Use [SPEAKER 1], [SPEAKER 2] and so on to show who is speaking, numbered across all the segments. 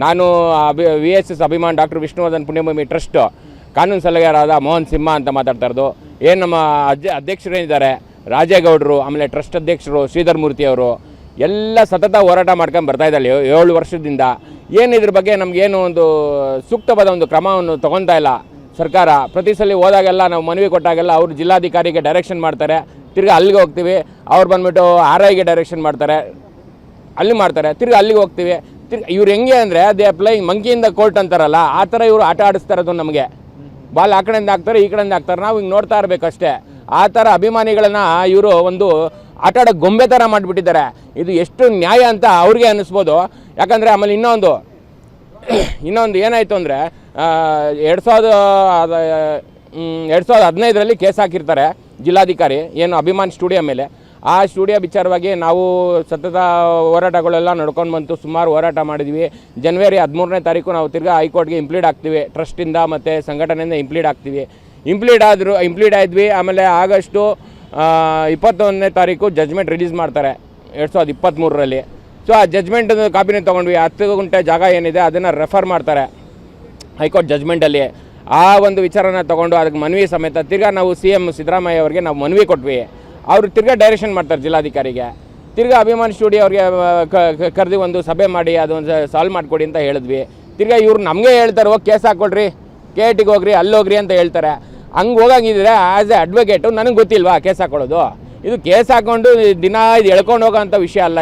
[SPEAKER 1] ನಾನು VSS Abhiman doctor Vishnuvardhan Punyabhoomi trust ಕಾನೂನು ಸಲಹೆಗಾರರಾದ ಮೋಹನ್ ಸಿಂಹ ಅಂತ ಮಾತಾಡ್ತಾ ಇರೋದು. ಏನು ನಮ್ಮ ಅಧ್ಯಕ್ಷರೇನಿದ್ದಾರೆ ರಾಜೇಗೌಡರು, ಆಮೇಲೆ ಟ್ರಸ್ಟ್ ಅಧ್ಯಕ್ಷರು ಶ್ರೀಧರ್ ಮೂರ್ತಿ ಅವರು ಎಲ್ಲ ಸತತ ಹೋರಾಟ ಮಾಡ್ಕೊಂಡು ಬರ್ತಾ ಇದ್ದಾರೆ 7 ವರ್ಷದಿಂದ. ಏನು ಇದ್ರ ಬಗ್ಗೆ ನಮಗೇನು ಒಂದು ಸೂಕ್ತವಾದ ಒಂದು ಕ್ರಮವನ್ನು ತೊಗೊತಾ ಇಲ್ಲ ಸರ್ಕಾರ. ಪ್ರತಿ ಸಲ ಹೋದಾಗೆಲ್ಲ ನಾವು ಮನವಿ ಕೊಟ್ಟಾಗೆಲ್ಲ ಅವರು ಜಿಲ್ಲಾಧಿಕಾರಿಗೆ ಡೈರೆಕ್ಷನ್ ಮಾಡ್ತಾರೆ, ತಿರ್ಗಿ ಅಲ್ಲಿಗೆ ಹೋಗ್ತೀವಿ. ಅವ್ರು ಬಂದುಬಿಟ್ಟು RIಗೆ ಡೈರೆಕ್ಷನ್ ಮಾಡ್ತಾರೆ, ಅಲ್ಲಿ ಮಾಡ್ತಾರೆ, ತಿರ್ಗಿ ಅಲ್ಲಿಗೆ ಹೋಗ್ತೀವಿ. ಇವ್ರು ಹೆಂಗೆ ಅಂದರೆ ದೇ ಅಪ್ಲೈ ಮಂಕಿಯಿಂದ ಕೋರ್ಟ್ ಅಂತಾರಲ್ಲ, ಆ ಥರ ಇವರು ಆಟ ಆಡಿಸ್ತಾ ಇರೋದು. ನಮಗೆ ಬಾಲ್ ಆ ಕಡೆಯಿಂದ ಹಾಕ್ತಾರೆ, ಈ ಕಡೆಯಿಂದ ಹಾಕ್ತಾರೆ, ನಾವು ಹಿಂಗೆ ನೋಡ್ತಾ ಇರಬೇಕಷ್ಟೇ. ಆ ಥರ ಅಭಿಮಾನಿಗಳನ್ನ ಇವರು ಒಂದು ಆಟ ಆಡೋ ಗೊಂಬೆ ಥರ ಮಾಡಿಬಿಟ್ಟಿದ್ದಾರೆ. ಇದು ಎಷ್ಟು ನ್ಯಾಯ ಅಂತ ಅವ್ರಿಗೆ ಅನ್ನಿಸ್ಬೋದು. ಯಾಕಂದರೆ ಆಮೇಲೆ ಇನ್ನೊಂದು ಏನಾಯಿತು ಅಂದರೆ 2015ರಲ್ಲಿ ಕೇಸ್ ಹಾಕಿರ್ತಾರೆ ಜಿಲ್ಲಾಧಿಕಾರಿ ಏನು ಅಭಿಮಾನ್ ಸ್ಟುಡಿಯೋ ಮೇಲೆ. ಆ ಸ್ಟುಡಿಯೋ ವಿಚಾರವಾಗಿ ನಾವು ಸತತ ಹೋರಾಟಗಳೆಲ್ಲ ನಡ್ಕೊಂಡು ಬಂತು, ಸುಮಾರು ಹೋರಾಟ ಮಾಡಿದ್ವಿ. ಜನವರಿ 13ನೇ ತಾರೀಕು ನಾವು ತಿರ್ಗಾ ಹೈಕೋರ್ಟ್ಗೆ ಇಂಪ್ಲೀಡ್ ಆಗ್ತೀವಿ, ಟ್ರಸ್ಟಿಂದ ಮತ್ತು ಸಂಘಟನೆಯಿಂದ ಇಂಪ್ಲೀಡ್ ಆಗ್ತೀವಿ. ಇಂಪ್ಲೀಡ್ ಆದ್ವಿ. ಆಮೇಲೆ ಆಗಸ್ಟು 21ನೇ ತಾರೀಕು ಜಜ್ಮೆಂಟ್ ರಿಲೀಸ್ ಮಾಡ್ತಾರೆ 2023ರಲ್ಲಿ. ಸೊ ಆ ಜಜ್ಮೆಂಟ್ ಕಾಪಿನ ತೊಗೊಂಡ್ವಿ. 10 ಗುಂಟೆ ಜಾಗ ಏನಿದೆ ಅದನ್ನು ರೆಫರ್ ಮಾಡ್ತಾರೆ ಹೈಕೋರ್ಟ್ ಜಜ್ಮೆಂಟಲ್ಲಿ. ಆ ಒಂದು ವಿಚಾರನ ತೊಗೊಂಡು ಅದಕ್ಕೆ ಮನವಿ ಸಮೇತ ತಿರ್ಗಾ ನಾವು CM ಸಿದ್ದರಾಮಯ್ಯ ಅವರಿಗೆ ನಾವು ಮನವಿ ಕೊಟ್ವಿ. ಅವರು ತಿರ್ಗಾ ಡೈರೆಕ್ಷನ್ ಮಾಡ್ತಾರೆ ಜಿಲ್ಲಾಧಿಕಾರಿಗೆ. ತಿರ್ಗಾ ಅಭಿಮಾನ್ ಸ್ಟುಡಿಯೋ ಅವ್ರಿಗೆ ಕರೆದು ಒಂದು ಸಭೆ ಮಾಡಿ ಅದೊಂದು ಸಾಲ್ವ್ ಮಾಡಿಕೊಡಿ ಅಂತ ಹೇಳಿದ್ವಿ. ತಿರ್ಗಾ ಇವ್ರು ನಮಗೆ ಹೇಳ್ತಾರೆ ಹೋಗಿ ಕೇಸ್ ಹಾಕ್ಕೊಡ್ರಿ, KITಗೆ ಹೋಗ್ರಿ, ಅಲ್ಲೋಗ್ರಿ ಅಂತ ಹೇಳ್ತಾರೆ. ಹಂಗೆ ಹೋಗಂಗಿದ್ರೆ ಆ್ಯಸ್ ಎ ಅಡ್ವೊಕೇಟು ನನಗೆ ಗೊತ್ತಿಲ್ವಾ ಕೇಸ್ ಹಾಕ್ಕೊಳ್ಳೋದು? ಇದು ಕೇಸ್ ಹಾಕ್ಕೊಂಡು ದಿನ ಇದು ಎಳ್ಕೊಂಡು ಹೋಗೋಂಥ ವಿಷಯ ಅಲ್ಲ.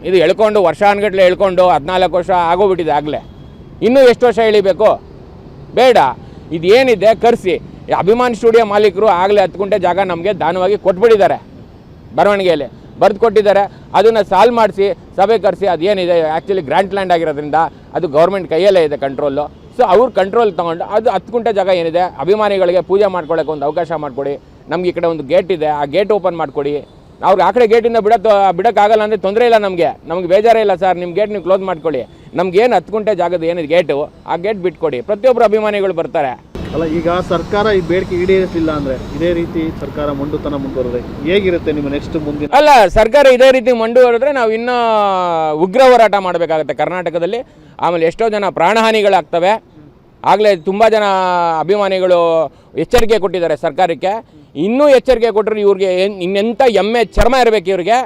[SPEAKER 1] ಇದು ಎಳ್ಕೊಂಡು ವರ್ಷಾನುಗಟ್ಟಲೆ ಎಳ್ಕೊಂಡು 14 ವರ್ಷ ಆಗೋಗ್ಬಿಟ್ಟಿದೆ ಆಗಲೇ. ಇನ್ನೂ ಎಷ್ಟು ವರ್ಷ ಎಳಿಬೇಕು? ಬೇಡ. ಇದೇನಿದೆ ಕರೆಸಿ ಅಭಿಮಾನ್ ಸ್ಟುಡಿಯೋ ಮಾಲೀಕರು ಆಗಲೇ 10 ಗುಂಟೆ ಜಾಗ ನಮಗೆ ದಾನವಾಗಿ ಕೊಟ್ಬಿಟ್ಟಿದ್ದಾರೆ, ಬರವಣಿಗೆಯಲ್ಲಿ ಬರೆದು ಕೊಟ್ಟಿದ್ದಾರೆ. ಅದನ್ನು ಸಾಲ್ವ್ ಮಾಡಿಸಿ ಸಭೆ ಕರೆಸಿ ಅದೇನಿದೆ ಆ್ಯಕ್ಚುಲಿ ಗ್ರ್ಯಾಂಟ್ ಲ್ಯಾಂಡ್ ಆಗಿರೋದ್ರಿಂದ ಅದು ಗೌರ್ಮೆಂಟ್ ಕೈಯಲ್ಲೇ ಇದೆ ಕಂಟ್ರೋಲು. ಸೊ ಅವ್ರು ಕಂಟ್ರೋಲ್ ತೊಗೊಂಡು ಅದು 10 ಗುಂಟೆ ಜಾಗ ಏನಿದೆ ಅಭಿಮಾನಿಗಳಿಗೆ ಪೂಜೆ ಮಾಡ್ಕೊಳ್ಳೋಕೆ ಒಂದು ಅವಕಾಶ ಮಾಡಿಕೊಡಿ. ನಮ್ಗೆ ಈ ಕಡೆ ಒಂದು ಗೇಟ್ ಇದೆ, ಆ ಗೇಟ್ ಓಪನ್ ಮಾಡಿಕೊಡಿ. ಅವ್ರಿಗೆ ಆ ಕಡೆ ಗೇಟಿಂದ ಬಿಡೋಕ್ಕಾಗಲ್ಲ ಅಂದರೆ ತೊಂದರೆ ಇಲ್ಲ, ನಮಗೆ ಬೇಜಾರೇ ಇಲ್ಲ ಸರ್. ನಿಮ್ಮ ಗೇಟ್ ನೀವು ಕ್ಲೋಸ್ ಮಾಡ್ಕೊಳ್ಳಿ. ನಮಗೇನು 10 ಗುಂಟೆ ಜಾಗದ ಏನಿದೆ ಗೇಟು, ಆ ಗೇಟ್ ಬಿಟ್ಕೊಡಿ. ಪ್ರತಿಯೊಬ್ಬರು ಅಭಿಮಾನಿಗಳು ಬರ್ತಾರೆ.
[SPEAKER 2] ಅಲ್ಲ, ಈಗ ಸರ್ಕಾರ ಈ ಬೇಡಿಕೆ ಈಡೇರಿಸಲಿಲ್ಲ ಅಂದರೆ ಇದೇ ರೀತಿ ಸರ್ಕಾರ ಮೊಂಡುತನ ಮುಂದುವರೆದ್ರೆ ಹೇಗಿರುತ್ತೆ ನಿಮ್ಮ ನೆಕ್ಸ್ಟ್ ಮುಂದಿನ?
[SPEAKER 1] ಅಲ್ಲ, ಸರ್ಕಾರ ಇದೇ ರೀತಿ ಮುಂದುವರೆದ್ರೆ ನಾವು ಇನ್ನೂ ಉಗ್ರ ಹೋರಾಟ ಮಾಡಬೇಕಾಗುತ್ತೆ ಕರ್ನಾಟಕದಲ್ಲಿ. ಆಮೇಲೆ ಎಷ್ಟೋ ಜನ ಪ್ರಾಣಹಾನಿಗಳಾಗ್ತವೆ. ಆಗಲೇ ತುಂಬ ಜನ ಅಭಿಮಾನಿಗಳು ಎಚ್ಚರಿಕೆ ಕೊಟ್ಟಿದ್ದಾರೆ ಸರ್ಕಾರಕ್ಕೆ. ಇನ್ನೂ ಎಚ್ಚರಿಕೆ ಕೊಟ್ಟರೆ ಇವ್ರಿಗೆ ಇನ್ನೆಂಥ ಎಮ್ಮೆ ಚರ್ಮ ಇರಬೇಕು ಇವ್ರಿಗೆ.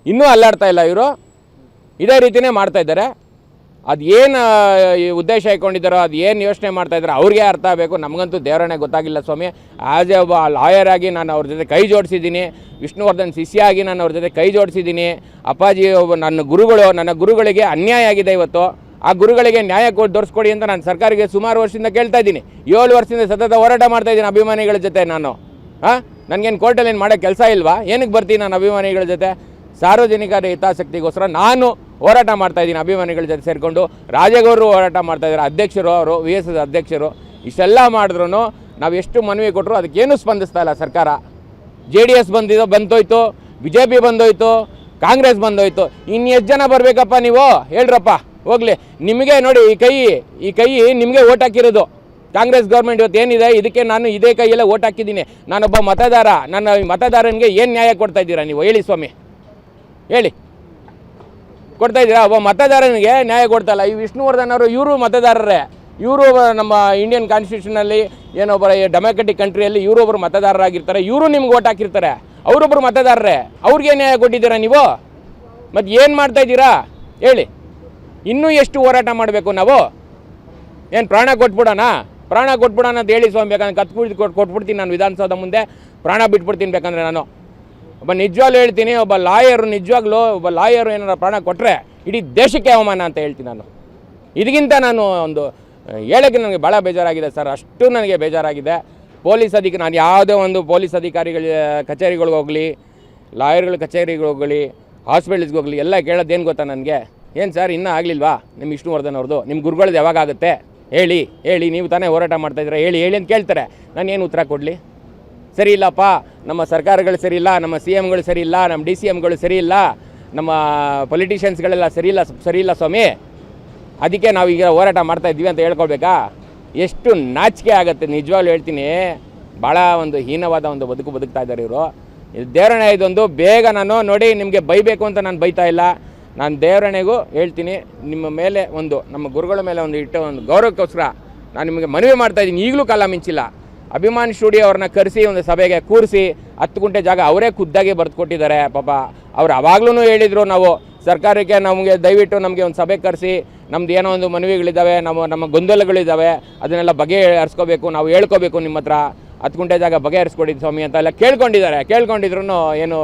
[SPEAKER 1] ಇನ್ನೂ ಅಲ್ಲಾಡ್ತಾ ಇಲ್ಲ ಇವರು, ಇದೇ ರೀತಿಯೇ ಮಾಡ್ತಾಯಿದ್ದಾರೆ. ಅದೇನು ಉದ್ದೇಶ ಇಟ್ಕೊಂಡಿದ್ದಾರೋ, ಅದು ಏನು ಯೋಚನೆ ಮಾಡ್ತಾಯಿದ್ದಾರೆ ಅವ್ರಿಗೆ ಅರ್ಥ ಆಗಬೇಕು. ನಮಗಂತೂ ದೇವರನ್ನೇ ಗೊತ್ತಾಗಿಲ್ಲ ಸ್ವಾಮಿ. ಆ್ಯಸ್ ಎ ಒಬ್ಬ ಲಾಯರ್ ಆಗಿ ನಾನು ಅವ್ರ ಜೊತೆ ಕೈ ಜೋಡಿಸಿದ್ದೀನಿ, ವಿಷ್ಣುವರ್ಧನ್ ಶಿಷ್ಯ ಆಗಿ ನಾನು ಅವ್ರ ಜೊತೆ ಕೈ ಜೋಡಿಸಿದ್ದೀನಿ. ಅಪ್ಪಾಜಿ ನನ್ನ ಗುರುಗಳಿಗೆ ಅನ್ಯಾಯ ಆಗಿದೆ ಇವತ್ತು. ಆ ಗುರುಗಳಿಗೆ ನ್ಯಾಯ ದೊರಸ್ಕೊಡಿ ಅಂತ ನಾನು ಸರ್ಕಾರಕ್ಕೆ ಸುಮಾರು ವರ್ಷದಿಂದ ಕೇಳ್ತಾ ಇದ್ದೀನಿ. 7 ವರ್ಷದಿಂದ ಸತತ ಹೋರಾಟ ಮಾಡ್ತಾಯಿದ್ದೀನಿ ಅಭಿಮಾನಿಗಳ ಜೊತೆ ನಾನು. ನನಗೇನು ಕೋರ್ಟಲ್ಲಿ ಏನು ಮಾಡೋ ಕೆಲಸ ಇಲ್ವಾ? ಏನಕ್ಕೆ ಬರ್ತೀನಿ ನಾನು ಅಭಿಮಾನಿಗಳ ಜೊತೆ? ಸಾರ್ವಜನಿಕರ ಹಿತಾಸಕ್ತಿಗೋಸ್ಕರ ನಾನು ಹೋರಾಟ ಮಾಡ್ತಾಯಿದ್ದೀನಿ ಅಭಿಮಾನಿಗಳ ಜೊತೆ ಸೇರಿಕೊಂಡು. ರಾಜೇಗೌಡರು ಹೋರಾಟ ಮಾಡ್ತಾಯಿದ್ದಾರೆ, ಅಧ್ಯಕ್ಷರು ಅವರು, VSS ಅಧ್ಯಕ್ಷರು. ಇಷ್ಟೆಲ್ಲ ಮಾಡಿದ್ರು ನಾವು ಎಷ್ಟು ಮನವಿ ಕೊಟ್ಟರು ಅದಕ್ಕೇನು ಸ್ಪಂದಿಸ್ತಾ ಇಲ್ಲ ಸರ್ಕಾರ. JDS ಬಂದೋಯ್ತು, BJP ಬಂದೋಯ್ತು, Congress ಬಂದೋಯ್ತು. ಇನ್ನು ಎಷ್ಟು ಜನ ಬರಬೇಕಪ್ಪ ನೀವು ಹೇಳ್ರಪ್ಪ ಹೋಗಲಿ. ನಿಮಗೆ ನೋಡಿ ಈ ಕೈ ನಿಮಗೆ ಓಟ್ ಹಾಕಿರೋದು ಕಾಂಗ್ರೆಸ್ ಗೌರ್ಮೆಂಟ್. ಇವತ್ತು ಏನಿದೆ ಇದಕ್ಕೆ ನಾನು ಇದೇ ಕೈಯಲ್ಲೇ ಓಟ್ ಹಾಕಿದ್ದೀನಿ. ನಾನೊಬ್ಬ ಮತದಾರ. ನನ್ನ ಮತದಾರನಿಗೆ ಏನು ನ್ಯಾಯ ಕೊಡ್ತಾ ಇದ್ದೀರಾ ನೀವು? ಹೇಳಿ ಸ್ವಾಮಿ, ಹೇಳಿ, ಕೊಡ್ತಾ ಇದ್ದೀರಾ? ಒಬ್ಬ ಮತದಾರನಿಗೆ ನ್ಯಾಯ ಕೊಡ್ತಾ ಇಲ್ಲ. ಈ ವಿಷ್ಣುವರ್ಧನ್ ಅವರು ಇವರು ಮತದಾರರೇ. ಇವರು ನಮ್ಮ ಇಂಡಿಯನ್ ಕಾನ್ಸ್ಟಿಟ್ಯೂಷನಲ್ಲಿ ಏನೊಬ್ಬರ ಡೆಮೊಕ್ರೆಟಿಕ್ ಕಂಟ್ರಿಯಲ್ಲಿ ಇವರೊಬ್ಬರು ಮತದಾರರಾಗಿರ್ತಾರೆ. ಇವರು ನಿಮ್ಗೆ ಓಟ್ ಹಾಕಿರ್ತಾರೆ, ಅವರೊಬ್ಬರು ಮತದಾರರೇ. ಅವ್ರಿಗೆ ನ್ಯಾಯ ಕೊಟ್ಟಿದ್ದೀರಾ ನೀವು? ಮತ್ತು ಏನು ಮಾಡ್ತಾಯಿದ್ದೀರಾ ಹೇಳಿ? ಇನ್ನೂ ಎಷ್ಟು ಹೋರಾಟ ಮಾಡಬೇಕು ನಾವು? ಏನು ಪ್ರಾಣ ಕೊಟ್ಬಿಡೋಣ ಅಂತ ಹೇಳಿ ಸ್ವಾಮಿ. ಬೇಕಂದ್ರೆ ಕೊಟ್ಬಿಡ್ತೀನಿ ನಾನು ವಿಧಾನಸೌಧ ಮುಂದೆ, ಪ್ರಾಣ ಬಿಟ್ಬಿಡ್ತೀನಿ ಬೇಕಂದರೆ. ನಾನು ಒಬ್ಬ ನಿಜವಾಗ್ಲೂ ಹೇಳ್ತೀನಿ, ಒಬ್ಬ ಲಾಯರು ಏನಾರ ಪ್ರಾಣ ಕೊಟ್ಟರೆ ಇಡೀ ದೇಶಕ್ಕೆ ಅವಮಾನ ಅಂತ ಹೇಳ್ತೀನಿ ನಾನು. ಇದಕ್ಕಿಂತ ನಾನು ಒಂದು ಹೇಳೋಕ್ಕೆ ನನಗೆ ಭಾಳ ಬೇಜಾರಾಗಿದೆ ಸರ್. ಅಷ್ಟು ನನಗೆ ಬೇಜಾರಾಗಿದೆ. ನಾನು ಯಾವುದೇ ಒಂದು ಪೊಲೀಸ್ ಅಧಿಕಾರಿಗಳ ಕಚೇರಿಗಳಿಗೆ ಹೋಗಲಿ, ಲಾಯರ್ಗಳ ಕಚೇರಿಗಳಿಗೆ ಹೋಗಲಿ, ಹಾಸ್ಪಿಟಲ್ಸ್ಗೆ ಹೋಗಲಿ, ಎಲ್ಲ ಕೇಳೋದೇನು ಗೊತ್ತಾ ನನಗೆ? ಏನು ಸರ್ ಇನ್ನೂ ಆಗಲಿಲ್ವಾ ನಿಮ್ಮ ವಿಷ್ಣುವರ್ಧನ್ ಅವ್ರದ್ದು? ನಿಮ್ಮ ಗುರುಗಳದ್ದು ಯಾವಾಗ ಆಗುತ್ತೆ ಹೇಳಿ, ನೀವು ತಾನೇ ಹೋರಾಟ ಮಾಡ್ತಾಯಿದ್ದೀರಾ, ಹೇಳಿ ಅಂತ ಕೇಳ್ತಾರೆ. ನಾನು ಏನು ಉತ್ತರ ಕೊಡಲಿ? ಸರಿ ಇಲ್ಲಪ್ಪ, ನಮ್ಮ ಸರ್ಕಾರಗಳು ಸರಿ ಇಲ್ಲ, ನಮ್ಮ CMಗಳು ಸರಿ ಇಲ್ಲ, ನಮ್ಮ DCMಗಳು ಸರಿ ಇಲ್ಲ, ನಮ್ಮ ಪೊಲಿಟಿಷಿಯನ್ಸ್ಗಳೆಲ್ಲ ಸರಿ ಇಲ್ಲ ಸ್ವಾಮಿ. ಅದಕ್ಕೆ ನಾವು ಈಗ ಹೋರಾಟ ಮಾಡ್ತಾಯಿದ್ದೀವಿ ಅಂತ ಹೇಳ್ಕೊಳ್ಬೇಕಾ? ಎಷ್ಟು ನಾಚಿಕೆ ಆಗುತ್ತೆ ನಿಜವಾಗ್ಲೂ ಹೇಳ್ತೀನಿ. ಭಾಳ ಒಂದು ಹೀನವಾದ ಒಂದು ಬದುಕ್ತಾ ಇದ್ದಾರೆ ಇವರು. ಇದು ದೇವರನ್ನ ಇದೊಂದು ಬೇಗ ನಾನು ನೋಡಿ ನಿಮಗೆ ಬೈಬೇಕು ಅಂತ ನಾನು ಬೈತಾ ಇಲ್ಲ. ನಾನು ದೇವರಣೆಗೂ ಹೇಳ್ತೀನಿ, ನಿಮ್ಮ ಮೇಲೆ ನಮ್ಮ ಗುರುಗಳ ಮೇಲೆ ಒಂದು ಗೌರವಕ್ಕೋಸ್ಕರ ನಾನು ನಿಮಗೆ ಮನವಿ ಮಾಡ್ತಾಯಿದ್ದೀನಿ. ಈಗಲೂ ಕಾಲ ಮಿಂಚಿಲ್ಲ. ಅಭಿಮಾನ್ ಸ್ಟುಡಿಯೋ ಅವ್ರನ್ನ ಕರೆಸಿ ಒಂದು ಸಭೆಗೆ ಕೂರಿಸಿ 10 ಗುಂಟೆ ಜಾಗ ಅವರೇ ಖುದ್ದಾಗಿ ಬರೆದು ಕೊಟ್ಟಿದ್ದಾರೆ. ಪಾಪ ಅವ್ರು ಅವಾಗ್ಲೂ ಹೇಳಿದರು, ನಾವು ಸರ್ಕಾರಕ್ಕೆ ನಮಗೆ ದಯವಿಟ್ಟು ನಮಗೆ ಒಂದು ಸಭೆ ಕರೆಸಿ, ನಮ್ದು ಏನೋ ಒಂದು ಮನವಿಗಳಿದ್ದಾವೆ, ನಮ್ಮ ಗೊಂದಲಗಳಿದ್ದಾವೆ, ಅದನ್ನೆಲ್ಲ ಬಗೆಹರಿಸ್ಕೋಬೇಕು, ನಾವು ಹೇಳ್ಕೋಬೇಕು ನಿಮ್ಮ ಹತ್ರ, 10 ಗುಂಟೆ ಜಾಗ ಬಗೆಹರಿಸ್ಕೊಡಿದ್ದು ಸ್ವಾಮಿ ಅಂತ ಎಲ್ಲ ಕೇಳ್ಕೊಂಡಿದ್ರು. ಏನು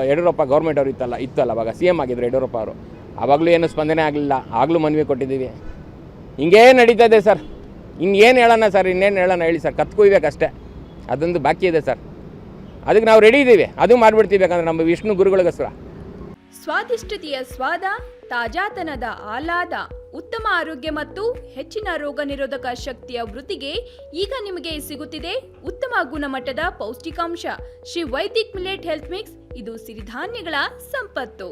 [SPEAKER 1] ಯಡಿಯೂರಪ್ಪ ಗೌರ್ಮೆಂಟ್ ಅವರು ಇತ್ತಲ್ಲ ಅವಾಗ CM ಆಗಿದ್ರು ಯಡಿಯೂರಪ್ಪ ಅವರು. ಆವಾಗಲೂ ಏನು ಸ್ಪಂದನೆ ಆಗಲಿಲ್ಲ, ಆಗಲೂ ಮನವಿ ಕೊಟ್ಟಿದ್ದೀವಿ. ಹಿಂಗೇ ನಡೀತದೆ ಸರ್. ಇನ್ನೇನು ಹೇಳೋಣ ಸರ್, ಇನ್ನೇನು ಹೇಳೋಣ ಹೇಳಿ ಸರ್, ಕತ್ಕೊಯ್ಬೇಕಷ್ಟೇ, ಅದೊಂದು ಬಾಕಿ ಇದೆ ಸರ್. ಅದಕ್ಕೆ ನಾವು ರೆಡಿ ಇದ್ದೀವಿ, ಅದು ಮಾಡಿಬಿಡ್ತೀವಿ ಬೇಕಂದ್ರೆ ನಮ್ಮ ವಿಷ್ಣು ಗುರುಗಳಿಗೋಸ್ಕರ.
[SPEAKER 3] ಸ್ವಾದಿಷ್ಟತೆಯ ಸ್ವಾದ, ತಾಜಾತನದ ಆಹ್ಲಾದ, ಉತ್ತಮ ಆರೋಗ್ಯ ಮತ್ತು ಹೆಚ್ಚಿನ ರೋಗ ನಿರೋಧಕ ಶಕ್ತಿಯ ವೃದ್ಧಿಗೆ ಈಗ ನಿಮಗೆ ಸಿಗುತ್ತಿದೆ ಉತ್ತಮ ಗುಣಮಟ್ಟದ ಪೌಷ್ಟಿಕಾಂಶ. Shri Vaidik millet health mix, ಇದು ಸಿರಿಧಾನ್ಯಗಳ ಸಂಪತ್ತು.